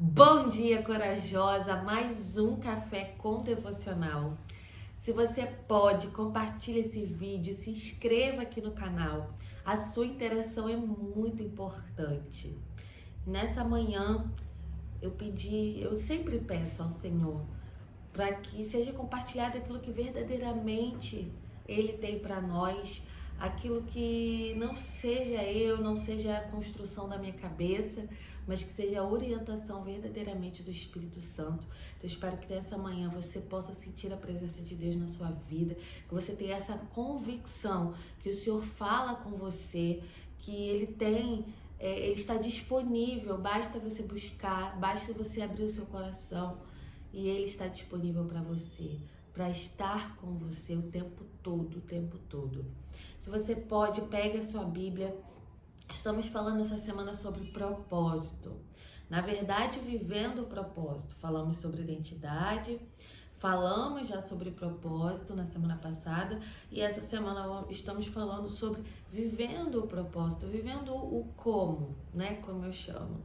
Bom dia, corajosa! Mais um café com devocional. Se você pode, compartilhe esse vídeo, se inscreva aqui no canal. A sua interação é muito importante. Nessa manhã, eu sempre peço ao Senhor para que seja compartilhado aquilo que verdadeiramente Ele tem para nós, aquilo que não seja não seja a construção da minha cabeça, mas que seja a orientação verdadeiramente do Espírito Santo. Então, eu espero que nessa manhã você possa sentir a presença de Deus na sua vida, que você tenha essa convicção que o Senhor fala com você, que Ele está disponível, basta você buscar, basta você abrir o seu coração e Ele está disponível para você, para estar com você o tempo todo, o tempo todo. Se você pode, pegue a sua Bíblia. Estamos falando essa semana sobre propósito. Na verdade, vivendo o propósito. Falamos sobre identidade, falamos já sobre propósito na semana passada e essa semana estamos falando sobre vivendo o propósito, vivendo o como, né? Como eu chamo.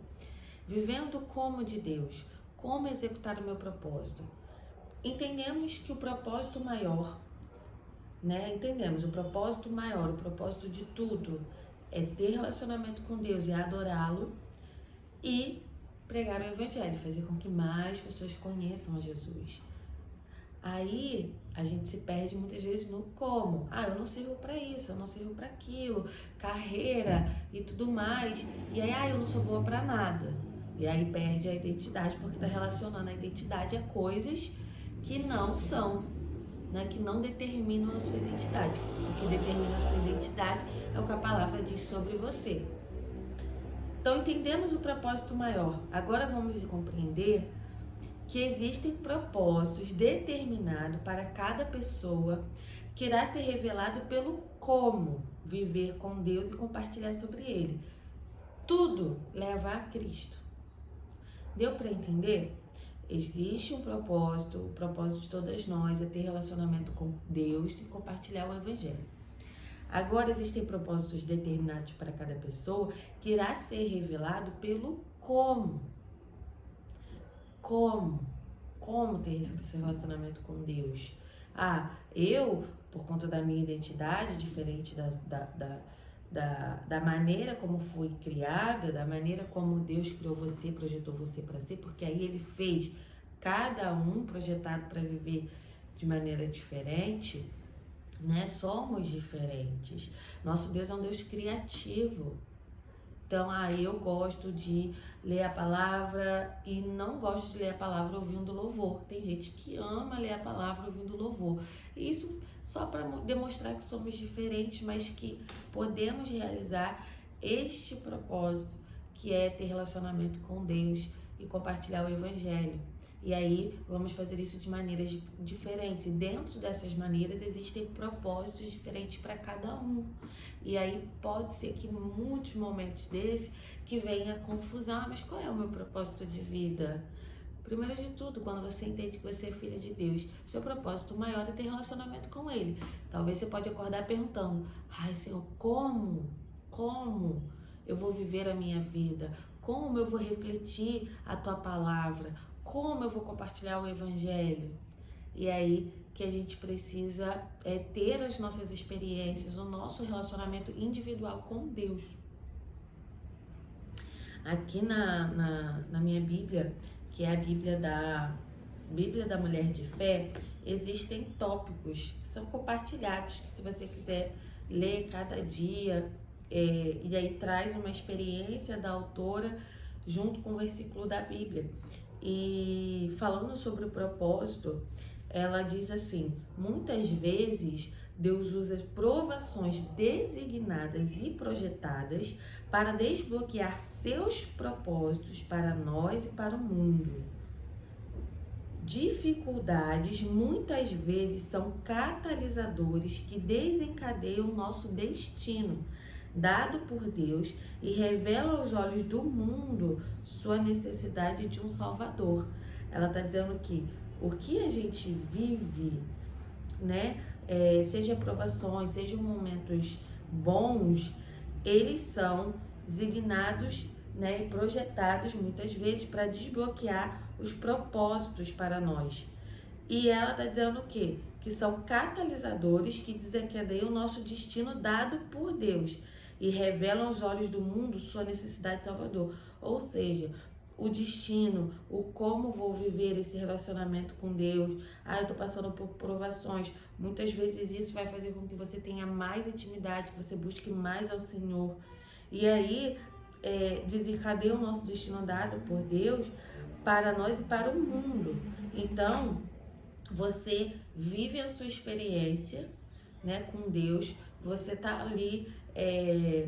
Vivendo o como de Deus, como executar o meu propósito. Entendemos que o propósito maior, né? Entendemos o propósito maior, o propósito de tudo é ter relacionamento com Deus e adorá-lo e pregar o Evangelho, fazer com que mais pessoas conheçam a Jesus. Aí a gente se perde muitas vezes no como. Eu não sirvo para isso, eu não sirvo para aquilo, carreira e tudo mais. E aí, eu não sou boa para nada. E aí perde a identidade porque está relacionando a identidade a coisas que não são, né, que não determinam a sua identidade. O que determina a sua identidade é o que a palavra diz sobre você. Então, entendemos o propósito maior. Agora vamos compreender que existem propósitos determinados para cada pessoa que irá ser revelado pelo como viver com Deus e compartilhar sobre Ele. Tudo leva a Cristo. Deu para entender? Existe um propósito, o propósito de todas nós é ter relacionamento com Deus e compartilhar o Evangelho. Agora existem propósitos determinados para cada pessoa que irá ser revelado pelo como. Como ter esse relacionamento com Deus? Eu, por conta da minha identidade, diferente da maneira como fui criada, da maneira como Deus criou você, projetou você para ser, porque aí Ele fez cada um projetado para viver de maneira diferente, né? Somos diferentes. Nosso Deus é um Deus criativo. Então, eu gosto de ler a palavra e não gosto de ler a palavra ouvindo louvor. Tem gente que ama ler a palavra ouvindo louvor. E isso só para demonstrar que somos diferentes, mas que podemos realizar este propósito, que é ter relacionamento com Deus e compartilhar o Evangelho. E aí, vamos fazer isso de maneiras diferentes. E dentro dessas maneiras, existem propósitos diferentes para cada um. E aí, pode ser que em muitos momentos desse, que venha a confusão. Mas qual é o meu propósito de vida? Primeiro de tudo, quando você entende que você é filha de Deus, seu propósito maior é ter relacionamento com Ele. Talvez você pode acordar perguntando, Senhor, como eu vou viver a minha vida? Como eu vou refletir a Tua palavra? Como eu vou compartilhar o Evangelho? E aí que a gente precisa ter as nossas experiências, o nosso relacionamento individual com Deus. Aqui na minha Bíblia, que é a Bíblia da Mulher de Fé, existem tópicos que são compartilhados, que se você quiser ler cada dia, e aí traz uma experiência da autora junto com o versículo da Bíblia. E falando sobre o propósito, ela diz assim: muitas vezes Deus usa provações designadas e projetadas para desbloquear seus propósitos para nós e para o mundo. Dificuldades muitas vezes são catalisadores que desencadeiam nosso destino, dado por Deus, e revela aos olhos do mundo sua necessidade de um Salvador. Ela está dizendo que o que a gente vive, né, seja provações, sejam momentos bons, eles são designados né, e projetados muitas vezes para desbloquear os propósitos para nós. E ela está dizendo o quê? Que são catalisadores que desencadeiam o nosso destino dado por Deus e revelam aos olhos do mundo sua necessidade de Salvador. Ou seja, o destino, o como vou viver esse relacionamento com Deus. Eu estou passando por provações. Muitas vezes isso vai fazer com que você tenha mais intimidade, que você busque mais ao Senhor. E aí, desencadeia o nosso destino dado por Deus para nós e para o mundo. Então, você vive a sua experiência, né, com Deus. Você tá ali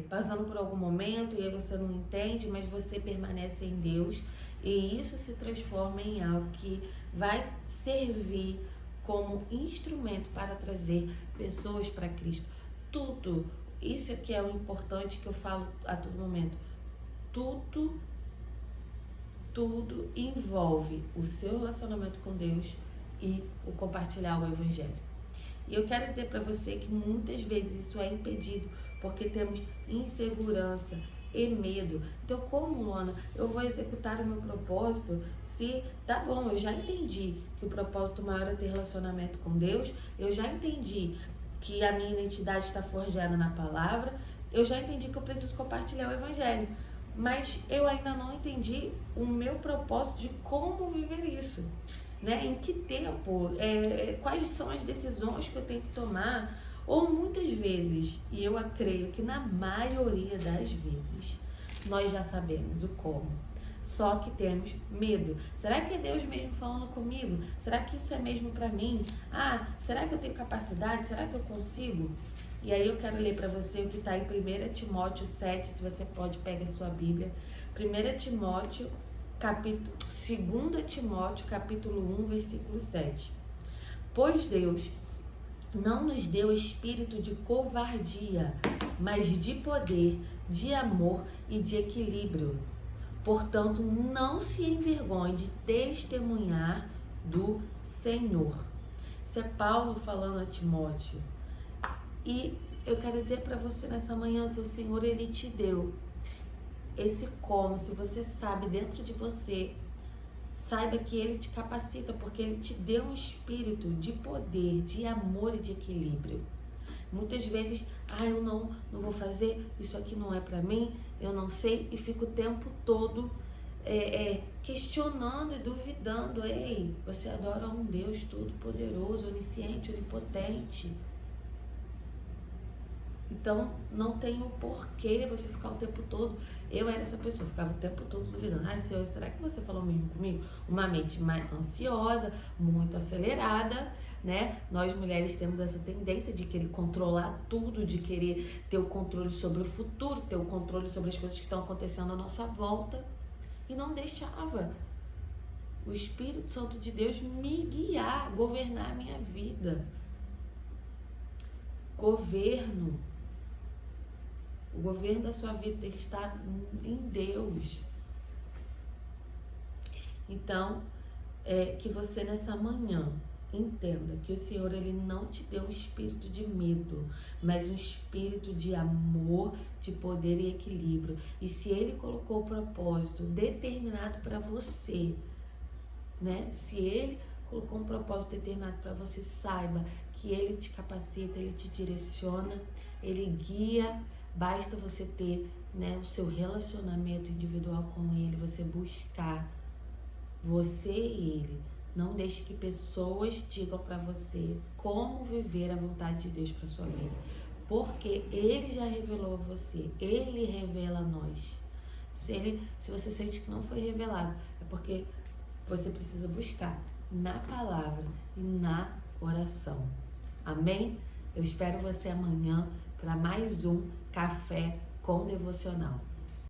passando por algum momento e aí você não entende, mas você permanece em Deus e isso se transforma em algo que vai servir como instrumento para trazer pessoas para Cristo. Tudo, isso aqui é o importante que eu falo a todo momento, tudo envolve o seu relacionamento com Deus e o compartilhar o Evangelho. E eu quero dizer para você que muitas vezes isso é impedido porque temos insegurança e medo. Então, como, Luana, eu vou executar o meu propósito se, tá bom, eu já entendi que o propósito maior é ter relacionamento com Deus, eu já entendi que a minha identidade está forjada na palavra, eu já entendi que eu preciso compartilhar o Evangelho, mas eu ainda não entendi o meu propósito de como viver isso. Né? Em que tempo, quais são as decisões que eu tenho que tomar, ou muitas vezes, e eu creio que na maioria das vezes, nós já sabemos o como, só que temos medo. Será que é Deus mesmo falando comigo? Será que isso é mesmo para mim? Será que eu tenho capacidade? Será que eu consigo? E aí eu quero ler para você o que está em 1 Timóteo 7, se você pode, pega a sua Bíblia. 2 Timóteo, capítulo 1, versículo 7. Pois Deus não nos deu espírito de covardia, mas de poder, de amor e de equilíbrio. Portanto, não se envergonhe de testemunhar do Senhor. Isso é Paulo falando a Timóteo. E eu quero dizer para você nessa manhã, se o Senhor, Ele te deu esse como, se você sabe dentro de você, saiba que Ele te capacita, porque Ele te deu um espírito de poder, de amor e de equilíbrio. Muitas vezes, eu não vou fazer, isso aqui não é para mim, eu não sei, e fico o tempo todo questionando e duvidando. Ei, você adora um Deus todo-poderoso, onisciente, onipotente. Então, não tem o porquê você ficar o tempo todo. Eu era essa pessoa, ficava o tempo todo duvidando. Senhor, será que você falou mesmo comigo? Uma mente mais ansiosa, muito acelerada, né? Nós mulheres temos essa tendência de querer controlar tudo, de querer ter o controle sobre o futuro, ter o controle sobre as coisas que estão acontecendo à nossa volta. E não deixava o Espírito Santo de Deus me guiar, governar a minha vida. O governo da sua vida tem que estar em Deus. Então, que você nessa manhã entenda que o Senhor, Ele não te deu um espírito de medo, mas um espírito de amor, de poder e equilíbrio. E se Ele colocou o propósito determinado para você, né? Se Ele colocou um propósito determinado para você, saiba que Ele te capacita, Ele te direciona, Ele guia. Basta você ter, né, o seu relacionamento individual com Ele, você buscar você e Ele. Não deixe que pessoas digam para você como viver a vontade de Deus para sua vida, porque Ele já revelou a você, Ele revela a nós. Se você sente que não foi revelado, é porque você precisa buscar na palavra e na oração. Amém? Eu espero você amanhã para mais um Café com Devocional.